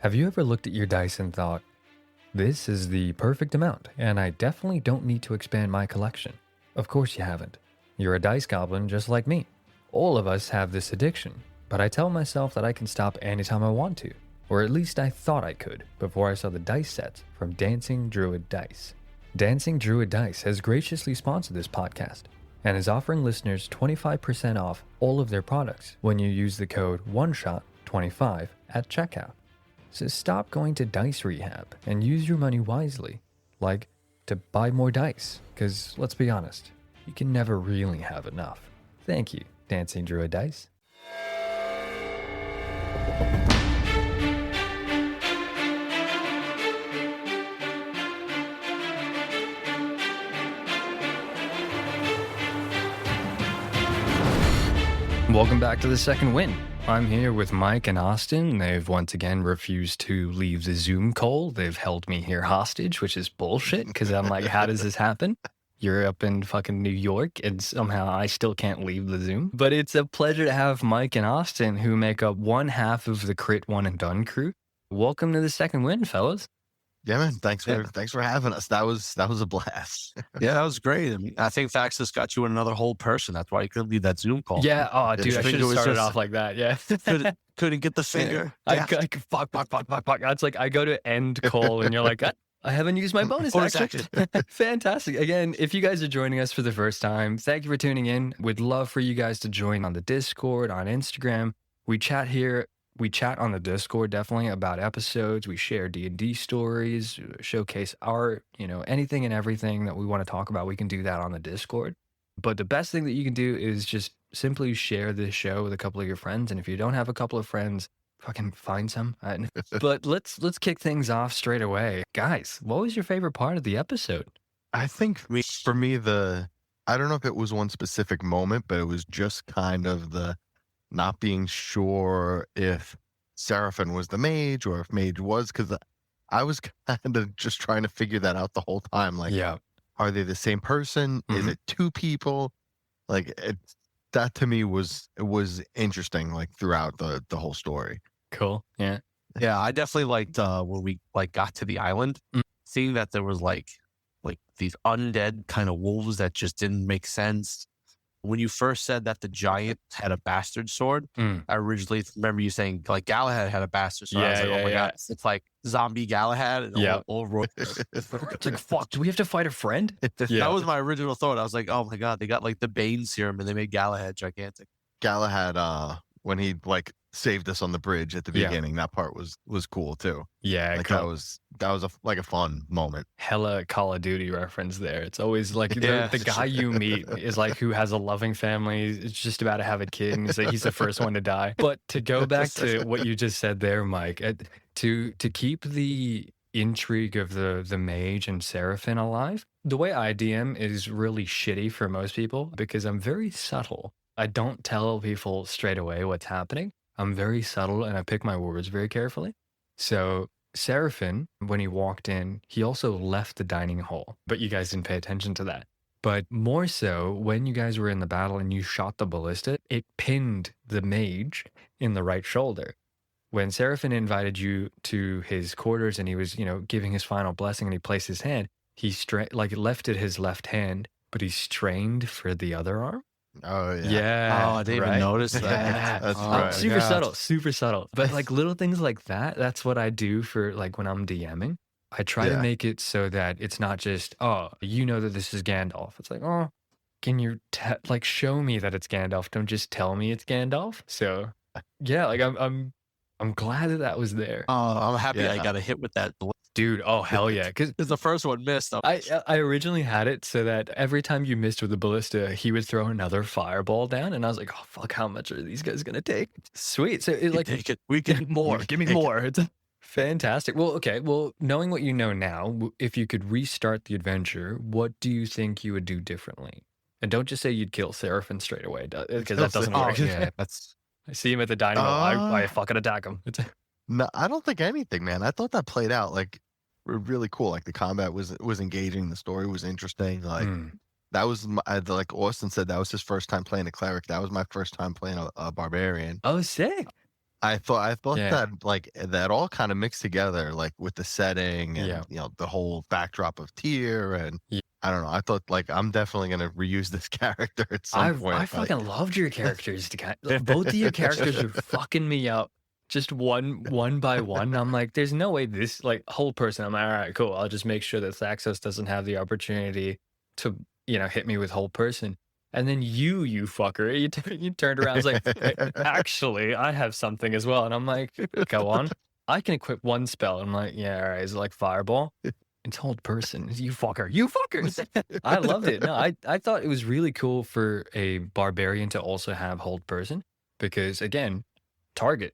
Have you ever looked at your dice and thought, this is the perfect amount, and I definitely don't need to expand my collection? Of course you haven't. You're a dice goblin just like me. All of us have this addiction, but I tell myself that I can stop anytime I want to, or at least I thought I could before I saw the dice sets from Dancing Druid Dice. Dancing Druid Dice has graciously sponsored this podcast and is offering listeners 25% off all of their products when you use the code ONESHOT25 at checkout. So stop going to dice rehab and use your money wisely, like to buy more dice, because let's be honest, you can never really have enough. Thank you, Dancing Druid Dice. Welcome back to The Second Wind. I'm here with Mike and Austin. They've once again refused to leave the Zoom call. They've held me here hostage, which is bullshit, because I'm like, how does this happen? You're up in fucking New York, and somehow I still can't leave the Zoom. But it's a pleasure to have Mike and Austin, who make up one half of the Crit1nDun crew. Welcome to The Second Wind, fellas. Yeah, man. Thanks for having us. That was a blast. Yeah, that was great. I mean, I think Faxus got you another whole person. That's why you couldn't leave that Zoom call. Yeah. Oh, dude, I should have started off like that. Yeah. couldn't get the finger. Yeah. Fuck. It's like I go to end call and you're like, I haven't used my bonus action. Fantastic. Again, if you guys are joining us for the first time, thank you for tuning in. We'd love for you guys to join on the Discord, on Instagram. We chat here. We chat on the Discord definitely about episodes. We share D&D stories, showcase art, anything and everything that we want to talk about. We can do that on the Discord. But the best thing that you can do is just simply share this show with a couple of your friends. And if you don't have a couple of friends, fucking find some. But let's kick things off straight away. Guys, what was your favorite part of the episode? I think for me, I don't know if it was one specific moment, but it was just kind of the not being sure if Seraphim was the mage or if mage was, because I was kind of just trying to figure that out the whole time. Like, are they the same person? Mm-hmm. Is it two people? Like, that to me was interesting, like throughout the whole story. Cool. Yeah. Yeah, I definitely liked when we got to the island, seeing that there was like these undead kind of wolves that just didn't make sense. When you first said that the giant had a bastard sword, I originally remember you saying like Galahad had a bastard sword. I was like, oh my God, it's like zombie Galahad. And it's like, fuck, do we have to fight a friend? That was my original thought. I was like, oh my God, they got like the Bane serum and they made Galahad gigantic. Galahad, when he saved us on the bridge at the beginning, that part was cool too. Yeah, like that was a fun moment. Hella Call of Duty reference there. It's always like the guy you meet is like who has a loving family. It's just about to have a kid, and he's the first one to die. But to go back to what you just said there, Mike, to keep the intrigue of the mage and Seraphim alive, the way I DM is really shitty for most people because I'm very subtle. I don't tell people straight away what's happening. I'm very subtle and I pick my words very carefully. So Seraphim, when he walked in, he also left the dining hall, but you guys didn't pay attention to that. But more so, when you guys were in the battle and you shot the ballista, it pinned the mage in the right shoulder. When Seraphim invited you to his quarters and he was, giving his final blessing and he placed his hand, he lifted his left hand, but he strained for the other arm. Oh yeah. Yeah. Oh, I didn't even notice that. Yeah. That's right. Super subtle. But like little things like that, that's what I do for like when I'm DMing. I try to make it so that it's not just, that this is Gandalf. It's like, can you show me that it's Gandalf? Don't just tell me it's Gandalf. So yeah, like I'm glad that was there. Oh, I'm happy I got a hit with that. Dude, oh hell yeah. Because the first one missed. I originally had it so that every time you missed with the ballista, he would throw another fireball down. And I was like, oh fuck, how much are these guys going to take? Sweet. So take it. We can more. Give me more. It's fantastic. Well, okay. Well, knowing what you know now, if you could restart the adventure, what do you think you would do differently? And don't just say you'd kill Seraphim straight away, because that doesn't work. Yeah, I see him at the dining hall. I fucking attack him. No, I don't think anything, man. I thought that played out like really cool. Like the combat was engaging. The story was interesting. Like that was like Austin said, that was his first time playing a cleric. That was my first time playing a barbarian. Oh, sick. I thought Yeah. that like that all kind of mixed together, like with the setting and the whole backdrop of Tyr, and Yeah. I don't know. I thought like I'm definitely gonna reuse this character at some point. I fucking loved your characters. Both of your characters are fucking me up. Just one by one. I'm like, there's no way this like whole person. I'm like, all right, cool. I'll just make sure that Thaxos doesn't have the opportunity to, hit me with whole person. And then you fucker, you turned around. I was like, "Hey, actually, I have something as well." And I'm like, go on. I can equip one spell. I'm like, yeah, all right. Is it like fireball? It's hold person. You fucker. You fuckers. I loved it. No, I thought it was really cool for a barbarian to also have hold person because again, target.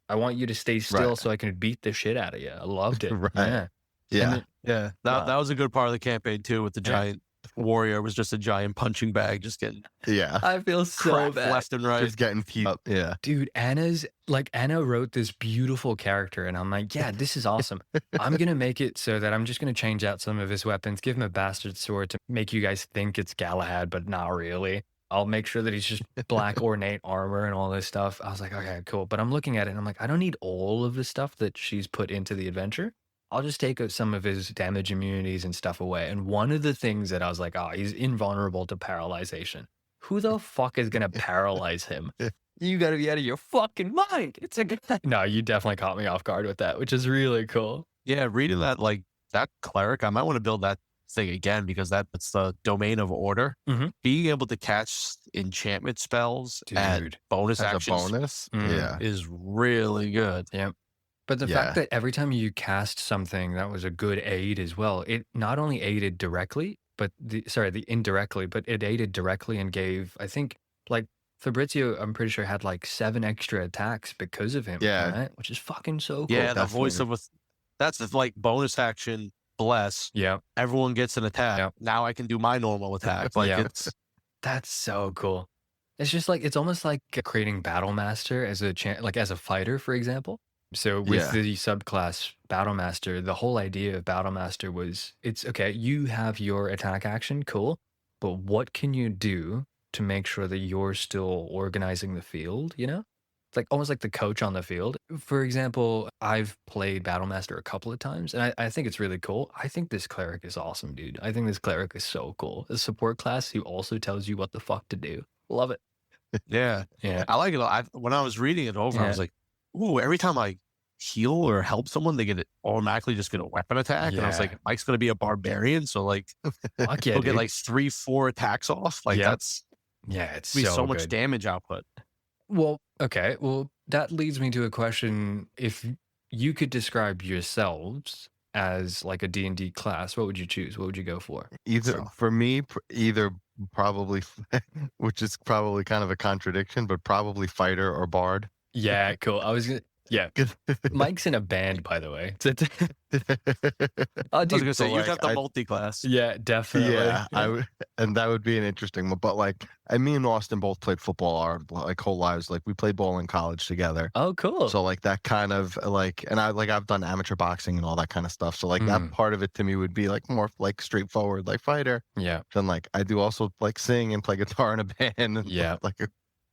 I want you to stay still so I can beat the shit out of you. I loved it. Right. Yeah. Yeah. That was a good part of the campaign too, with the giant warrior was just a giant punching bag, just getting I feel so bad. left and right. Just getting teed up. Yeah. Dude, Anna wrote this beautiful character, and I'm like, yeah, this is awesome. I'm gonna make it so that I'm just gonna change out some of his weapons, give him a bastard sword to make you guys think it's Galahad, but not really. I'll make sure that he's just black ornate armor and all this stuff. I was like, okay, cool. But I'm looking at it and I'm like, I don't need all of the stuff that she's put into the adventure. I'll just take some of his damage immunities and stuff away. And one of the things that I was like, he's invulnerable to paralyzation. Who the fuck is going to paralyze him? You got to be out of your fucking mind. It's a No, you definitely caught me off guard with that, which is really cool. Yeah, reading that, like that cleric, I might want to build that thing again because that's the domain of order. Mm-hmm. Being able to catch enchantment spells at bonus as actions a bonus, is really good. Yeah. But the fact that every time you cast something that was a good aid as well, it not only aided directly, but indirectly, but it aided directly and gave, I think, like Fabrizio, I'm pretty sure had like 7 extra attacks because of him. Yeah. Right? Which is fucking so cool. Yeah, the voice of that's like bonus action. Bless. Yeah. Everyone gets an attack. Yeah. Now I can do my normal attack. Like that's so cool. It's just like it's almost like creating Battle Master as a as a fighter, for example. So with the subclass Battle Master, the whole idea of Battle Master was it's okay, you have your attack action, cool, but what can you do to make sure that you're still organizing the field, It's like almost like the coach on the field. For example, I've played Battle Master a couple of times, and I think it's really cool. I think this cleric is awesome, dude. I think this cleric is so cool. A support class who also tells you what the fuck to do. Love it. Yeah. I like it. When I was reading it over, I was like, ooh, every time I heal or help someone, they automatically just get a weapon attack. And I was like, Mike's going to be a barbarian. So like, he'll get like 3-4 attacks off. Like it's so much damage output. Well, okay. Well, that leads me to a question. If you could describe yourselves as like a D&D class, what would you choose? What would you go for? For me, probably, which is probably kind of a contradiction, but probably fighter or bard. Yeah, cool. Mike's in a band, by the way. I was going to say, you got the multi-class. Yeah, definitely. Yeah, I would, and that would be an interesting one. But like, me and Austin both played football our like whole lives. Like we played ball in college together. Oh, cool. So like that kind of like, and I've done amateur boxing and all that kind of stuff. So like that part of it to me would be like more like straightforward, like fighter. Yeah. Then like I do also like sing and play guitar in a band. Yeah.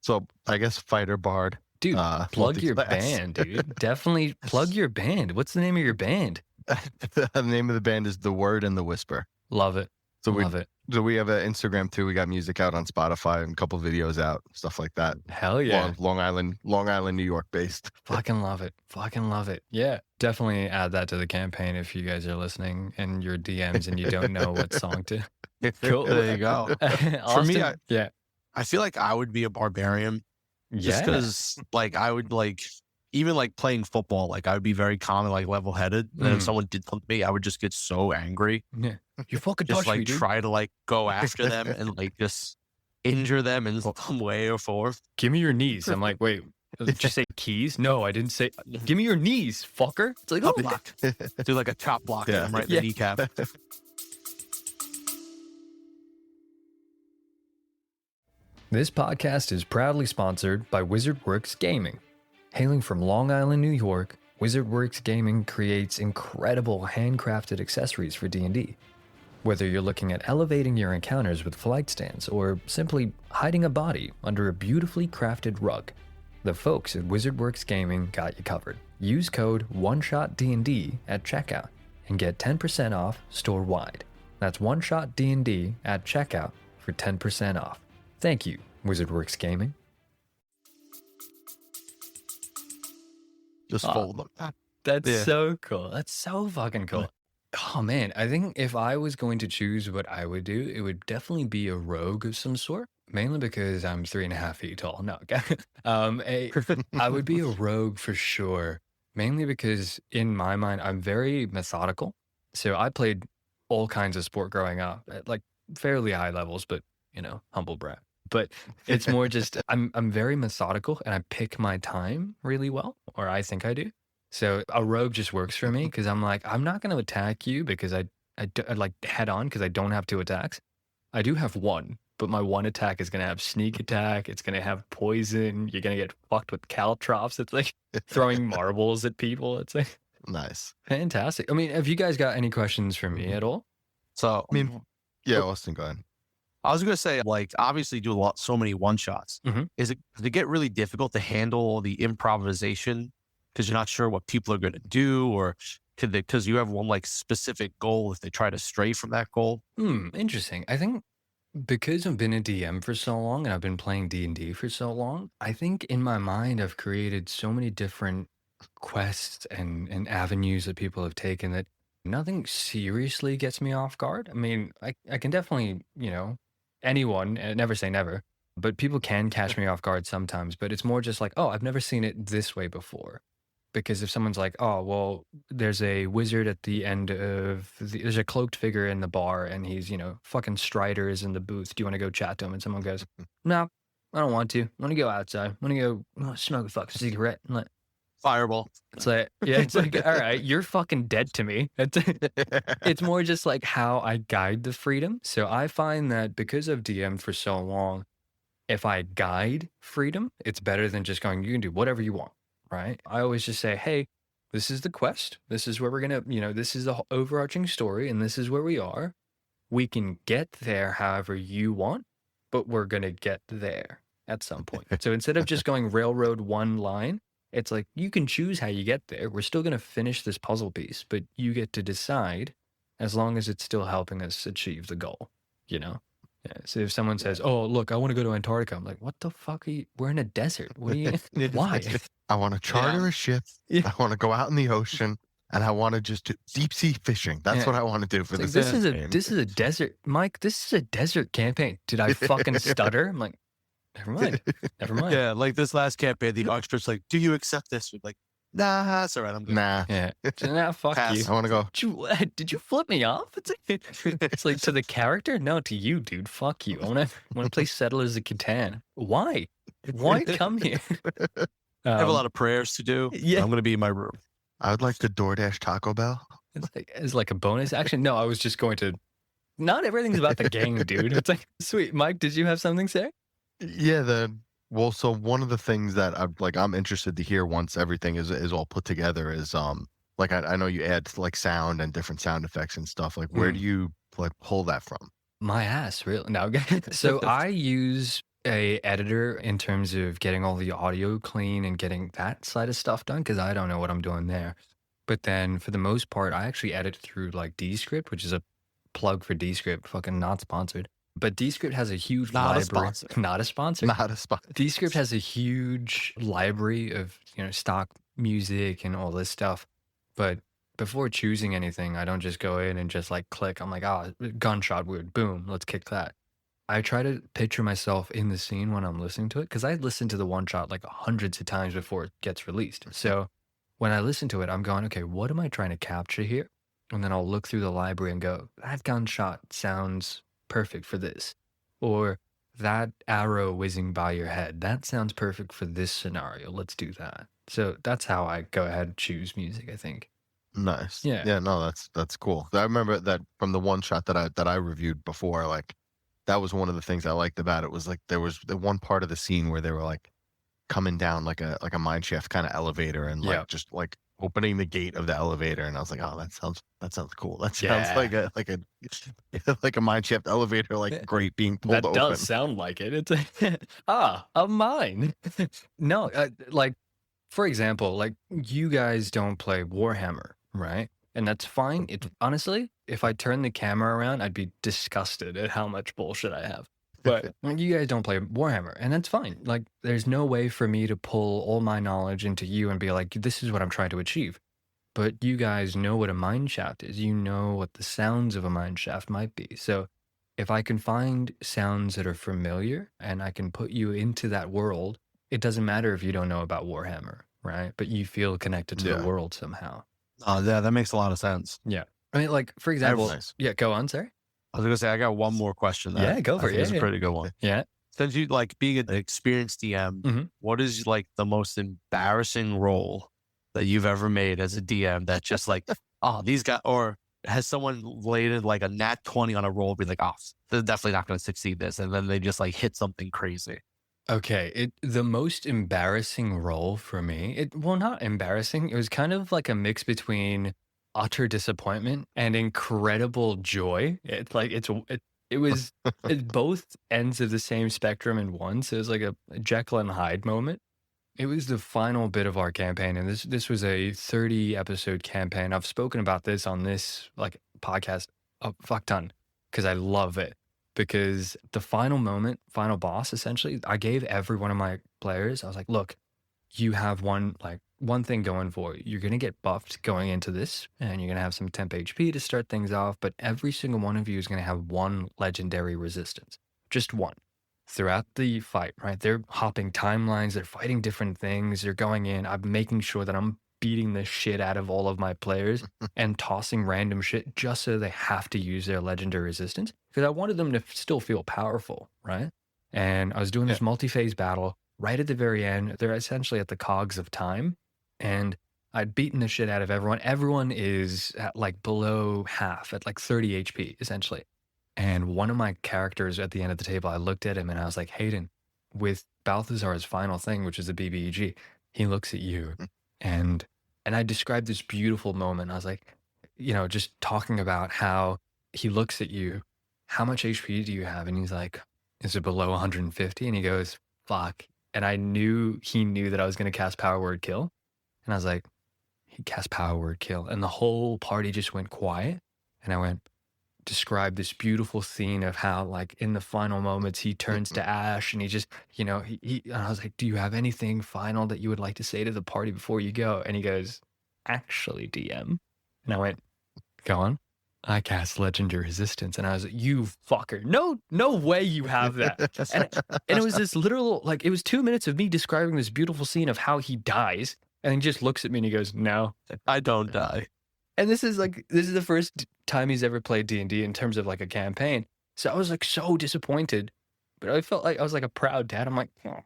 So I guess fighter, bard. Dude, plug your band, dude. Definitely plug your band. What's the name of your band? The name of the band is The Word and the Whisper. Love it. So Love it. So we have an Instagram too. We got music out on Spotify and a couple videos out, stuff like that. Hell yeah. Long Island, New York based. Fucking love it. Fucking love it. Yeah. Definitely add that to the campaign if you guys are listening in your DMs and you don't know what song to. Cool. There you go. For me, I feel like I would be a barbarian. Just because, like, I would, like, even, like, playing football, like, I would be very calm and, like, level-headed. And if someone did something to me, I would just get so angry. Yeah. You fucking just, like, me, dude. try to, like, go after them and, like, just injure them in some way or form. Give me your knees. I'm like, wait, did you say keys? No, I didn't say. Give me your knees, fucker. It's like, block. Do, like, a chop block right in the kneecap. This podcast is proudly sponsored by WizardWorks Gaming. Hailing from Long Island, New York, WizardWorks Gaming creates incredible handcrafted accessories for D&D. Whether you're looking at elevating your encounters with flight stands or simply hiding a body under a beautifully crafted rug, The folks at WizardWorks Gaming got you covered. Use code ONESHOTDND at checkout and get 10% off store-wide. That's ONESHOTDND at checkout for 10% off. Thank you, WizardWorks Gaming. Just fold them. That's so cool. That's so fucking cool. Oh man, I think if I was going to choose what I would do, it would definitely be a rogue of some sort. Mainly because I'm 3.5 feet tall. No, I would be a rogue for sure. Mainly because in my mind, I'm very methodical. So I played all kinds of sport growing up at like fairly high levels, but humble brag. But it's more just I'm very methodical and I pick my time really well, or I think I do. So a rogue just works for me because I'm like, I'm not going to attack you because I like head on because I don't have 2 attacks. I do have 1, but my 1 attack is going to have sneak attack. It's going to have poison. You're going to get fucked with caltrops. It's like throwing marbles at people. It's like nice. Fantastic. I mean, have you guys got any questions for me at all? So, I mean, yeah, Austin, go ahead. I was going to say, like, obviously you do so many one-shots. Does it get really difficult to handle the improvisation because you're not sure what people are going to do, or because you have one like specific goal if they try to stray from that goal? Interesting. I think because I've been a DM for so long and I've been playing D&D for so long, I think in my mind I've created so many different quests and avenues that people have taken that nothing seriously gets me off guard. I mean, I can definitely, anyone, never say never, but people can catch me off guard sometimes, but it's more just like, oh, I've never seen it this way before. Because if someone's like, oh, well, there's a wizard at the end of, there's a cloaked figure in the bar and he's, fucking Strider is in the booth. Do you want to go chat to him? And someone goes, no, I don't want to. I want to go outside. I want to go smoke a fucking cigarette. And like, Fireball. It's like, yeah, it's like, all right, you're fucking dead to me. It's more just like how I guide the freedom. So I find that because I've DM'd for so long, if I guide freedom, it's better than just going, you can do whatever you want. Right? I always just say, hey, this is the quest. This is where we're going to, this is the overarching story and this is where we are. We can get there however you want, but we're going to get there at some point. So instead of just going railroad one line, it's like, you can choose how you get there. We're still going to finish this puzzle piece, but you get to decide as long as it's still helping us achieve the goal, Yeah. So if someone says, oh, look, I want to go to Antarctica. I'm like, what the fuck are you? We're in a desert. What are you? Why? I want to charter a ship. Yeah. I want to go out in the ocean and I want to just do deep sea fishing. That's what I want to do for this. This is a desert, Mike. This is a desert campaign. Did I fucking stutter? I'm like, never mind. Yeah, like this last campaign, the archbishop's like, do you accept this? We're like, nah, it's all right. I'm good. Nah. Yeah. Nah, fuck Pass. you. I want to go. Did you flip me off? It's like to the character? No, to you, dude. Fuck you. I want to play Settlers of Catan. Why? Why come here? I have a lot of prayers to do. Yeah. I'm going to be in my room. I would like to DoorDash Taco Bell. It's like a bonus action. No, I was just going to. Not everything's about the gang, dude. It's like, sweet. Mike, did you have something to say? Yeah, well, so one of the things that I'm interested to hear once everything is all put together is like I know you add like sound and different sound effects and stuff. Like where do you like pull that from? My ass, really? No. So I use a editor in terms of getting all the audio clean and getting that side of stuff done because I don't know what I'm doing there. But then for the most part, I actually edit through like Descript, which is a plug for Descript, fucking not sponsored. But Descript has a huge library. Not a sponsor. Not a sponsor. Descript has a huge library of stock music and all this stuff. But before choosing anything, I don't just go in and just like click. I'm like, gunshot wound, boom, let's kick that. I try to picture myself in the scene when I'm listening to it because I listen to the one shot like hundreds of times before it gets released. So when I listen to it, I'm going, okay, what am I trying to capture here? And then I'll look through the library and go, that gunshot sounds perfect for this, or that arrow whizzing by your head, that sounds perfect for this scenario, let's do that. So that's how I go ahead and choose music, I think. Nice. Yeah. No, that's cool. I remember that from the one shot that I reviewed before, like that was one of the things I liked about it was like there was the one part of the scene where they were like coming down like a mine shaft kind of elevator and like just like opening the gate of the elevator, and I was like, oh, that sounds cool. That sounds Yeah. like a mine shaft elevator, like great being pulled That open. does sound like it. It's a mine. No, like for example, like you guys don't play Warhammer, right? And that's fine. It honestly, if I turn the camera around, I'd be disgusted at how much bullshit I have. But like, you guys don't play Warhammer, and that's fine. Like, there's no way for me to pull all my knowledge into you and be like, this is what I'm trying to achieve. But you guys know what a mine shaft is. You know what the sounds of a mine shaft might be. So if I can find sounds that are familiar and I can put you into that world, it doesn't matter if you don't know about Warhammer, right? But you feel connected to the world somehow. Oh, yeah, that makes a lot of sense. Yeah. I mean, like, for example, yeah, go on, sorry. I was going to say, I got one more question. Yeah, go for it. It's a pretty good one. Yeah. Since you like being an experienced DM, what is like the most embarrassing role that you've ever made as a DM that just like, oh, these guys, or has someone laid like a nat 20 on a roll, be like, oh, they're definitely not going to succeed this. And then they just like hit something crazy. Okay. The most embarrassing role for me, well, not embarrassing. It was kind of like a mix between utter disappointment and incredible joy. It's like, it was at both ends of the same spectrum in one. So it was like a Jekyll and Hyde moment. It was the final bit of our campaign, and this was a 30 episode campaign. I've spoken about this on this like podcast a fuck ton because I love it. Because the final moment, final boss, essentially, I gave every one of my players, I was like, look, you have one thing going for you. You're going to get buffed going into this, and you're going to have some temp HP to start things off, but every single one of you is going to have one legendary resistance. Just one. Throughout the fight, right? They're hopping timelines, they're fighting different things, they're going in. I'm making sure that I'm beating the shit out of all of my players and tossing random shit just so they have to use their legendary resistance because I wanted them to still feel powerful, right? And I was doing this multi-phase battle right at the very end. They're essentially at the cogs of time, and I'd beaten the shit out of everyone. Everyone is at like below half, at like 30 HP, essentially. And one of my characters at the end of the table, I looked at him and I was like, Hayden, with Balthazar's final thing, which is the BBEG, he looks at you and I described this beautiful moment. I was like, just talking about how he looks at you, how much HP do you have? And he's like, is it below 150? And he goes, fuck. And I knew he knew that I was going to cast Power Word Kill. And I was like, he cast Power Word Kill. And the whole party just went quiet. And I went, describe this beautiful scene of how like in the final moments he turns to ash and he just and I was like, do you have anything final that you would like to say to the party before you go? And he goes, actually, DM. And I went, go on. I cast legendary resistance. And I was like, you fucker, no way you have that. and it was this literal, like, it was 2 minutes of me describing this beautiful scene of how he dies, and he just looks at me and he goes, no, I don't die. And this is the first time he's ever played D&D in terms of like a campaign. So I was like so disappointed, but I felt like I was like a proud dad. I'm like, oh,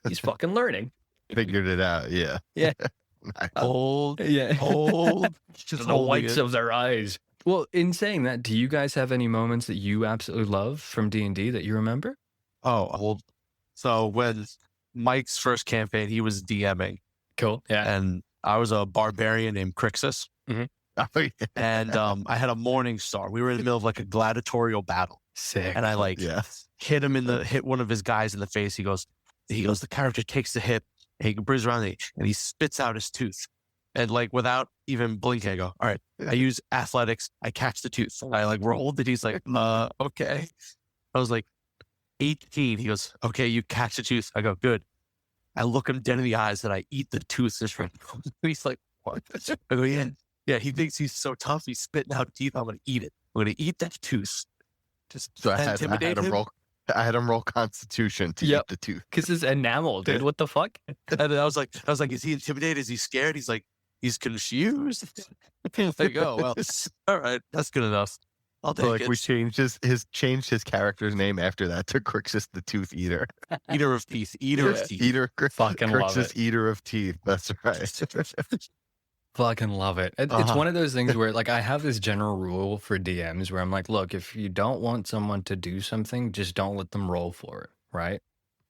he's fucking learning. Figured it out. Yeah. Yeah. Old. Yeah. Old. Just the whites of their eyes. Well, in saying that, do you guys have any moments that you absolutely love from D&D that you remember? Oh, well, so when Mike's first campaign, he was DMing. Cool. Yeah. And I was a barbarian named Crixus. Mm-hmm. And I had a Morning Star. We were in the middle of like a gladiatorial battle. Sick. And I hit one of his guys in the face. He goes, the character takes the hit, and he brings around and he spits out his tooth. And like without even blinking, I go, all right, I use athletics, I catch the tooth. And I like rolled it. He's like, okay. I was like, 18. He goes, okay, you catch the tooth. I go, good. I look him dead in the eyes and I eat the tooth. He's like, what? I go, yeah. Yeah, he thinks he's so tough. He's spitting out teeth. I'm going to eat it. I'm going to eat that tooth. Just so I had him roll Constitution to eat the tooth. Because it's enamel, dude. What the fuck? And I was like, is he intimidated? Is he scared? He's like, he's confused. There you go. Well, all right, that's good enough. I'll take it. We changed his character's name after that to Crixus the Tooth Eater. Eater of teeth. Eater of teeth. Fucking love it. Crixus Eater of Teeth. That's right. Fucking love it. It's one of those things where like I have this general rule for DMs where I'm like, look, if you don't want someone to do something, just don't let them roll for it, right?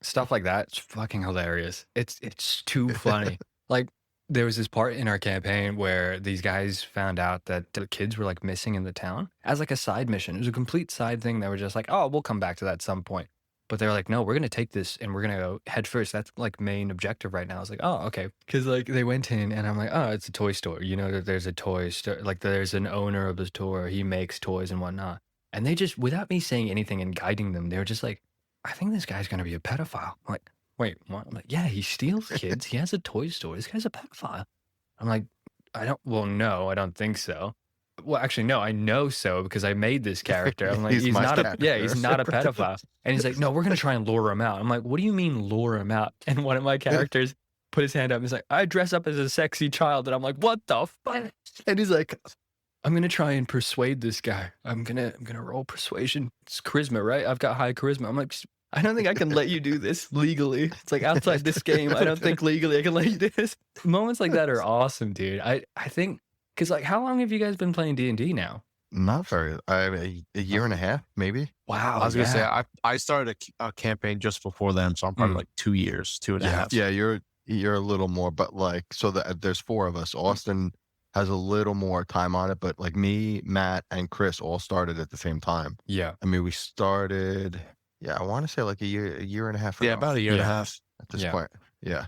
Stuff like that. It's fucking hilarious. It's too funny. Like There was this part in our campaign where these guys found out that the kids were like missing in the town as like a side mission. It was a complete side thing. They were just like, oh, we'll come back to that at some point. But they're like, no, we're going to take this and we're going to go head first. That's like main objective right now. I was like, oh, okay. Because like they went in and I'm like, oh, it's a toy store. You know that there's a toy store, like there's an owner of the store. He makes toys and whatnot. And they just, without me saying anything and guiding them, they were just like, I think this guy's going to be a pedophile. I'm like, wait, what? I'm like, yeah, he steals kids. He has a toy store. This guy's a pedophile. I'm like, no, I don't think so. Well, actually, no, I know so because I made this character. I'm like, he's not a pedophile. And he's like, no, we're going to try and lure him out. I'm like, what do you mean lure him out? And one of my characters put his hand up and he's like, I dress up as a sexy child. And I'm like, what the fuck? And he's like, I'm going to try and persuade this guy. I'm going to roll persuasion. It's charisma, right? I've got high charisma. I'm like, I don't think I can let you do this legally. It's like outside this game. I don't think legally I can let you do this. Moments like that are awesome, dude. I think, because like, how long have you guys been playing D&D now? Not very. A year and a half, maybe. Wow. I was going to say, I started a campaign just before then. So I'm probably like 2 years, 2.5. Yeah, you're a little more, but like, so there's 4 of us. Austin has a little more time on it, but like me, Matt, and Chris all started at the same time. Yeah. I mean, we started... Yeah, I want to say like a year and a half ago. Yeah, about a year and a half at this point. Yeah.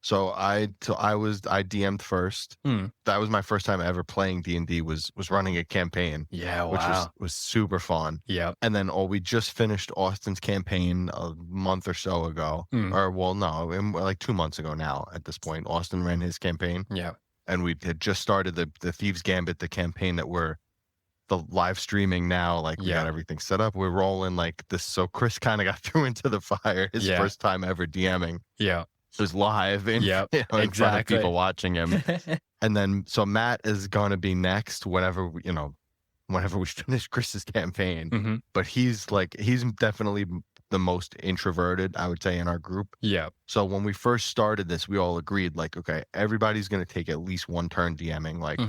So I DM'd first. That was my first time ever playing D&D. Was running a campaign. Yeah, wow. Which was super fun. Yeah. And then we just finished Austin's campaign a month or so ago. Or well, no, like 2 months ago now. At this point, Austin ran his campaign. Yeah. And we had just started the Thieves Gambit, the campaign that we're the live streaming now. Like we got everything set up. We're rolling like this. So Chris kind of got thrown into the fire. His first time ever DMing. Yeah. It was live in front of people watching him. And then so Matt is going to be next whenever we finish Chris's campaign. But he's definitely the most introverted, I would say, in our group. Yeah. So when we first started this, we all agreed like, okay, everybody's going to take at least one turn DMing. Like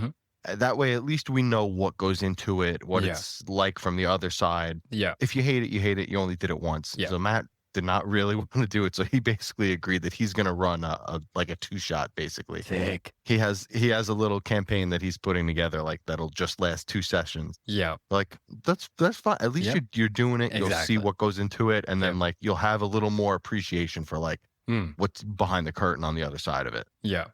that way, at least we know what goes into it, what it's like from the other side. Yeah. If you hate it, you hate it. You only did it once. Yeah. So Matt did not really want to do it. So he basically agreed that he's going to run a 2-shot, basically. Sick. He has a little campaign that he's putting together, like that'll just last 2 sessions. Yeah. Like that's fine. At least you're doing it. You'll see what goes into it. And then like, you'll have a little more appreciation for like what's behind the curtain on the other side of it. Yeah.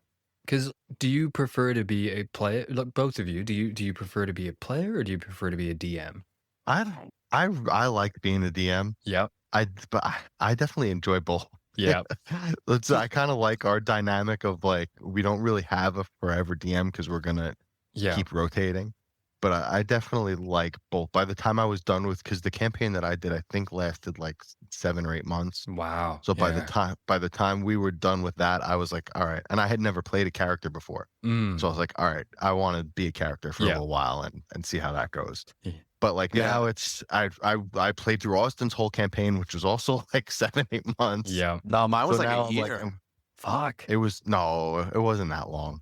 Because do you prefer to be a player? Look, both of you, do you prefer to be a player or do you prefer to be a DM? I like being a DM. Yeah. But I definitely enjoy both. Yeah. I kind of like our dynamic of like, we don't really have a forever DM because we're going to keep rotating. But I definitely like both. By the time I was done with, because the campaign that I did, I think lasted like 7 or 8 months. Wow. So by the time we were done with that, I was like, all right. And I had never played a character before. So I was like, all right, I want to be a character for a little while and see how that goes. Yeah. But like now it's, I played through Austin's whole campaign, which was also like 7, 8 months. Yeah. No, mine was like a year. Fuck. It wasn't that long.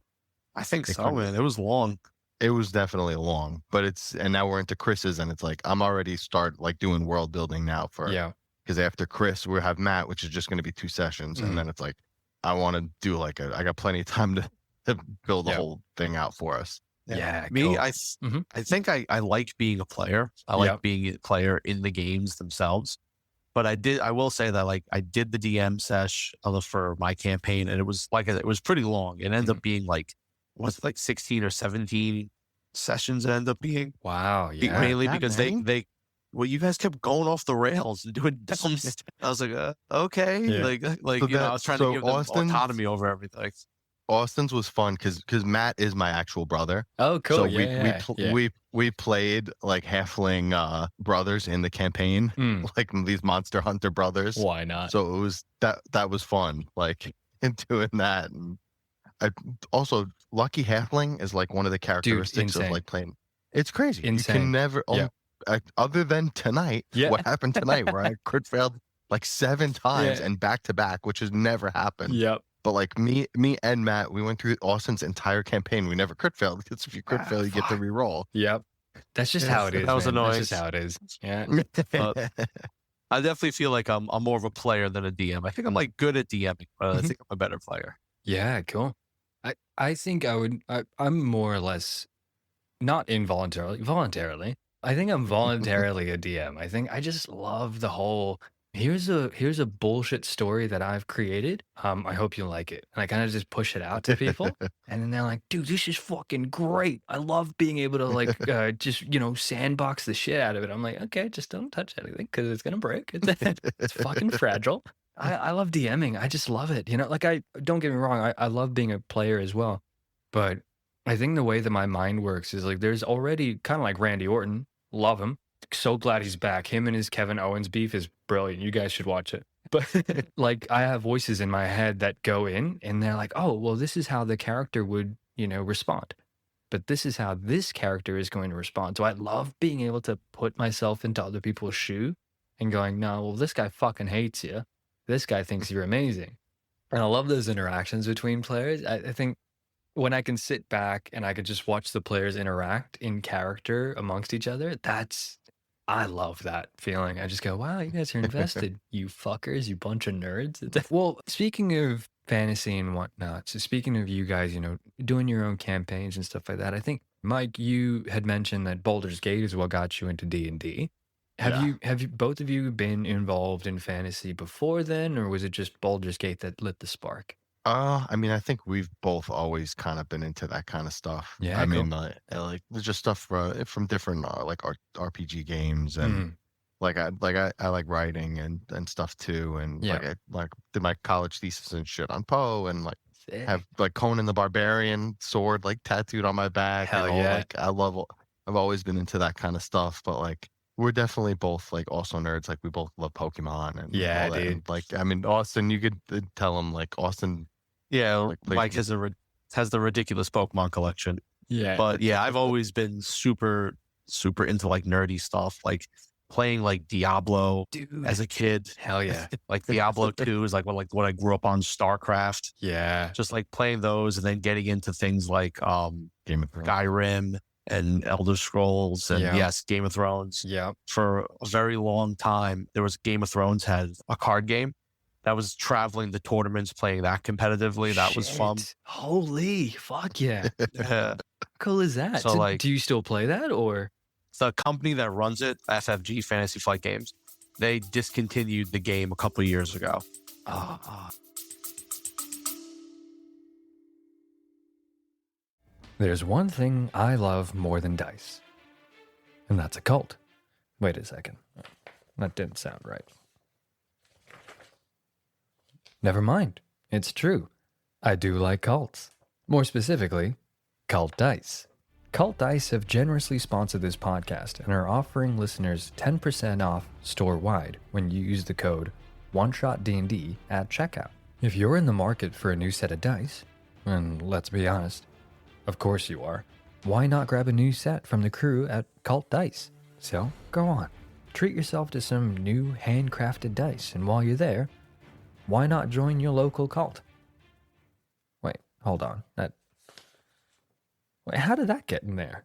I think so, man. It was long. It was definitely long, but and now we're into Chris's, and it's like I'm already doing world building now because after Chris we have Matt, which is just going to be 2 sessions, and then it's like I want to do I got plenty of time to build the whole thing out for us. Yeah, me, cool. I think I like being a player. I like being a player in the games themselves. But I will say that like I did the DM sesh for my campaign, and it was pretty long. It ended up being like. Was it like 16 or 17 sessions it ended up being? Wow. Yeah. Mainly because you guys kept going off the rails and doing dumb stuff. I was like, okay. Yeah. I was trying to give them autonomy over everything. Austin's was fun because Matt is my actual brother. Oh, cool. So we played like halfling brothers in the campaign, like these Monster Hunter brothers. Why not? So it was that was fun, like in doing that. And I also Lucky Halfling is like one of the characteristics of like playing. It's crazy. Insane. You can never, other than tonight, what happened tonight where I crit failed like 7 times and back to back, which has never happened. Yep. But like me and Matt, we went through Austin's entire campaign. We never crit failed because if you crit fail, you get to re-roll. Yep. That's just how it is. That was annoying. That's just how it is. Yeah. I definitely feel like I'm more of a player than a DM. I think I'm like good at DMing, but I think I'm a better player. Yeah, cool. I think I'm more or less not voluntarily. I think I'm voluntarily a DM. I think I just love the whole here's a bullshit story that I've created. I hope you like it. And I kind of just push it out to people. And then they're like, dude, this is fucking great. I love being able to like just, sandbox the shit out of it. I'm like, okay, just don't touch anything because it's gonna break. It's fucking fragile. I love DMing. I just love it. Like I don't get me wrong, I love being a player as well. But I think the way that my mind works is like there's already kind of like Randy Orton. Love him. So glad he's back. Him and his Kevin Owens beef is brilliant. You guys should watch it. But like I have voices in my head that go in and they're like, oh, well, this is how the character would, respond. But this is how this character is going to respond. So I love being able to put myself into other people's shoe and going, no, well, this guy fucking hates you. This guy thinks you're amazing. And I love those interactions between players. I think when I can sit back and I could just watch the players interact in character amongst each other, I love that feeling. I just go, wow, you guys are invested, you fuckers, you bunch of nerds. Well, speaking of fantasy and whatnot, so speaking of you guys, doing your own campaigns and stuff like that, I think, Mike, you had mentioned that Baldur's Gate is what got you into D&D. Have you both of you been involved in fantasy before then, or was it just Baldur's Gate that lit the spark? I mean, I think we've both always kind of been into that kind of stuff. Yeah, I cool. mean, like there's just stuff from different like RPG games, and like I like writing and stuff too, and Yeah. like I like did my college thesis and shit on Poe, and like Sick. have like Conan the Barbarian sword like tattooed on my back. Hell and all, yeah. Like I've always been into that kind of stuff, but like we're definitely both like also nerds. Like we both love Pokemon and Yeah, all that. dude. And, like I mean, Austin, you could tell him like Austin. Yeah, Like, Mike has the ridiculous Pokemon collection. Yeah. But yeah, I've always been super into like nerdy stuff, like playing like Diablo Dude. as a kid. Hell yeah. Like Diablo 2 is like what I grew up on. StarCraft, Yeah. just like playing those, and then getting into things like Game of Thrones. Skyrim and Elder Scrolls, and Yeah. yes, Game of Thrones. Yeah. For a very long time, there was Game of Thrones had a card game that was traveling the tournaments, playing that competitively. That was fun. Shit. Holy fuck yeah. Yeah. How cool is that? So, like- do you still play that or? The company that runs it, FFG Fantasy Flight Games, they discontinued the game a couple of years ago. There's one thing I love more than dice, and that's a cult. Wait a second. That didn't sound right. Never mind. It's true. I do like cults. More specifically, Cult Dice. Cult Dice have generously sponsored this podcast and are offering listeners 10% off store-wide when you use the code OneShotDND at checkout. If you're in the market for a new set of dice, and let's be honest, of course you are, why not grab a new set from the crew at Cult Dice? So, go on. Treat yourself to some new handcrafted dice, and while you're there, why not join your local cult? Wait, hold on. Wait, how did that get in there?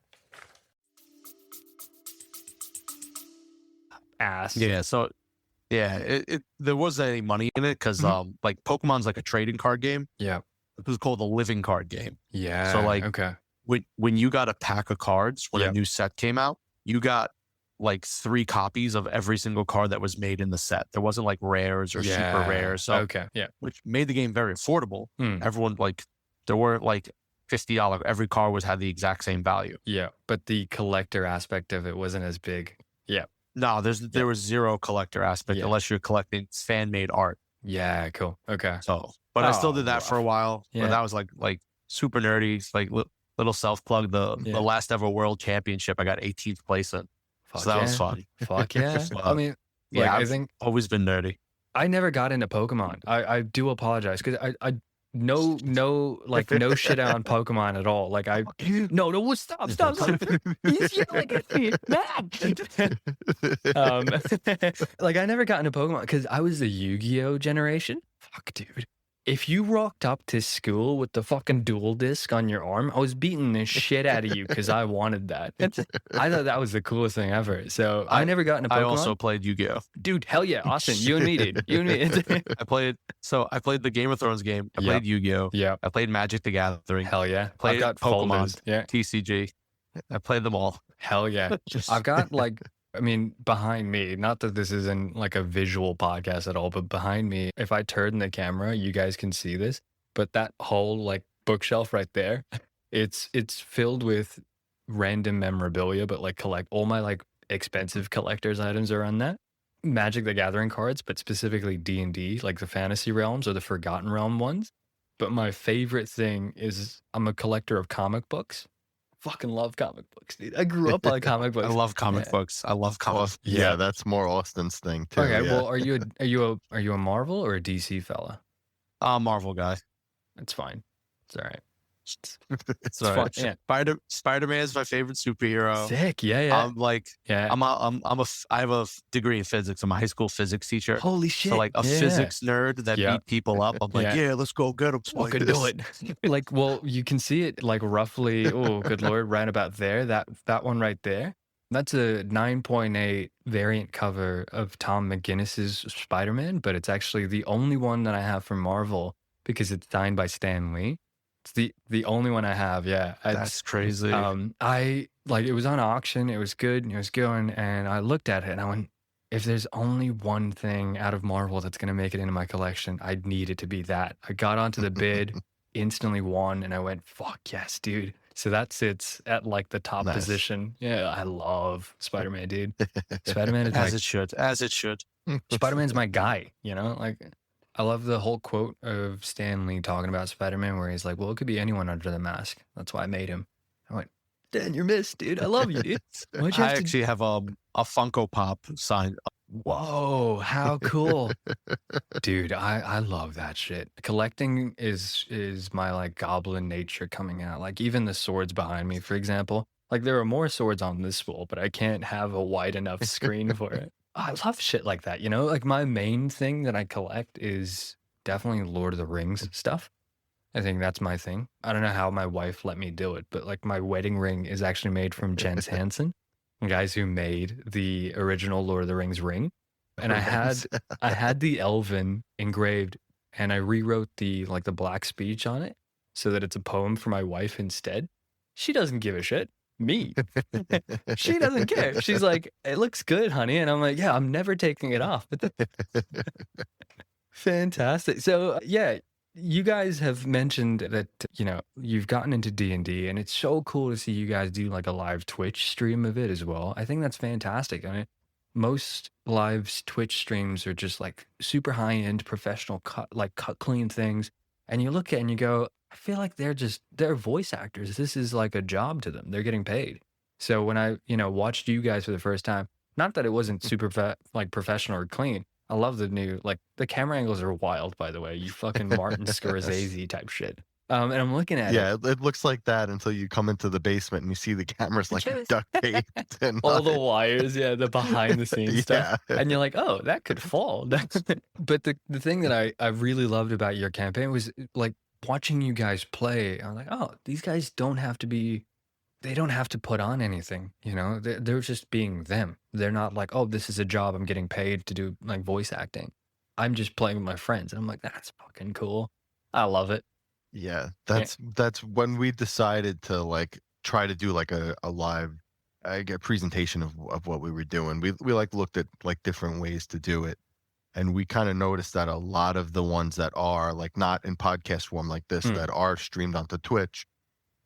Ass. Yeah, so there wasn't any money in it because like Pokemon's like a trading card game. Yeah. It was called a living card game. Yeah. So, like, okay. When you got a pack of cards when Yep. a new set came out, you got like 3 copies of every single card that was made in the set. There wasn't like rares or super rares. So okay. Yeah. which made the game very affordable. Hmm. Everyone like there were like $50. Every card had the exact same value. Yeah. But the collector aspect of it wasn't as big. Yeah. No, there was zero collector aspect Yeah. unless you're collecting fan made art. Yeah. Cool. Okay. So, but I still Oh, did that for a rough. while. Yeah. But that was like super nerdy. Like little self plug. The last ever world championship, I got 18th place in. Fuck So that was yeah. fun. Fuck yeah. I mean, Yeah, like, I I've think always been nerdy. I never got into Pokemon. I do apologize because I no shit on Pokemon at all. Like no stop. He's yelling at me. Like I never got into Pokemon because I was the Yu-Gi-Oh generation. Fuck, dude. if you rocked up to school with the fucking dual disc on your arm, I was beating the shit out of you because I wanted that. I thought that was the coolest thing ever. So I never got into Pokemon. I also played Yu-Gi-Oh. Dude, hell yeah, Austin, you and me, dude. You and me. I played the Game of Thrones game. I played Yu-Gi-Oh. Yeah. I played Magic the Gathering. Hell yeah. Played I've got Pokemon. folders. Yeah. TCG. I played them all. Hell yeah. I've got like, I mean, behind me, not that this isn't like a visual podcast at all, but behind me, if I turn the camera, you guys can see this, but that whole like bookshelf right there, it's filled with random memorabilia, but like collect all my like expensive collector's items are on that. Magic the Gathering cards, but specifically D&D, like the fantasy realms or the Forgotten Realm ones. But my favorite thing is I'm a collector of comic books. Fucking love comic books, dude. I grew up on comic books. I love comic books. I love comics. Yeah, that's more Austin's thing too. Okay, yeah. well, are you a Marvel or a DC fella? Marvel guy. It's fine. It's all right. It's all right. Yeah. Spider-Man is my favorite superhero. Sick. Yeah. I'm like, yeah. I have a degree in physics. I'm a high school physics teacher. Holy shit. So like a physics nerd that beat people up. I'm like, yeah, let's go get them. I could do it. Like, well, you can see it like roughly. Oh, good lord, right about there. That one right there. That's a 9.8 variant cover of Tom McGinnis's Spider-Man, but it's actually the only one that I have from Marvel because it's signed by Stan Lee. It's the only one I have. Yeah, that's crazy. I like it was on auction. It was good. It was going, and I looked at it and I went, if there's only one thing out of Marvel that's gonna make it into my collection, I'd need it to be that. I got onto the bid, instantly won, and I went, fuck yes, dude. So that sits at like the top position. Yeah, I love Spider-Man, dude. Spider-Man is as it should. Spider-Man's my guy. You know, like. I love the whole quote of Stan Lee talking about Spider-Man where he's like, well, it could be anyone under the mask. That's why I made him. I went, Dan, you're missed, dude. I love you, dude. I actually have a Funko Pop signed. Whoa, how cool. Dude, I love that shit. Collecting is my like goblin nature coming out. Like even the swords behind me, for example. Like there are more swords on this wall, but I can't have a wide enough screen for it. I love shit like that, you know? Like my main thing that I collect is definitely Lord of the Rings stuff. I think that's my thing. I don't know how my wife let me do it, but like my wedding ring is actually made from Jens Hansen, guys who made the original Lord of the Rings ring. And I had the Elven engraved and I rewrote the black speech on it so that it's a poem for my wife instead. She doesn't give a shit. Me. She doesn't care. She's like, it looks good, honey. And I'm like, yeah, I'm never taking it off. Fantastic. So yeah, you guys have mentioned that, you know, you've gotten into D&D and it's so cool to see you guys do like a live Twitch stream of it as well. I think that's fantastic. I mean, most live Twitch streams are just like super high end professional cut clean things. And you look at it and you go, I feel like they're voice actors. This is like a job to them. They're getting paid. So when I, you know, watched you guys for the first time, not that it wasn't super professional or clean. I love the new, like the camera angles are wild, by the way. You fucking Martin Scorsese type shit. And I'm looking at it. Yeah, it looks like that until you come into the basement and you see the cameras like duct taped and all the wires, yeah, the behind the scenes stuff. And you're like, oh, that could fall. But the thing that I really loved about your campaign was like watching you guys play. I'm like, oh, these guys don't have to put on anything, you know? They're just being them. They're not like, oh, this is a job. I'm getting paid to do like voice acting. I'm just playing with my friends. And I'm like, that's fucking cool. I love it. Yeah, that's when we decided to like try to do like a live presentation of what we were doing. We like looked at like different ways to do it, and we kind of noticed that a lot of the ones that are like not in podcast form like this that are streamed onto Twitch,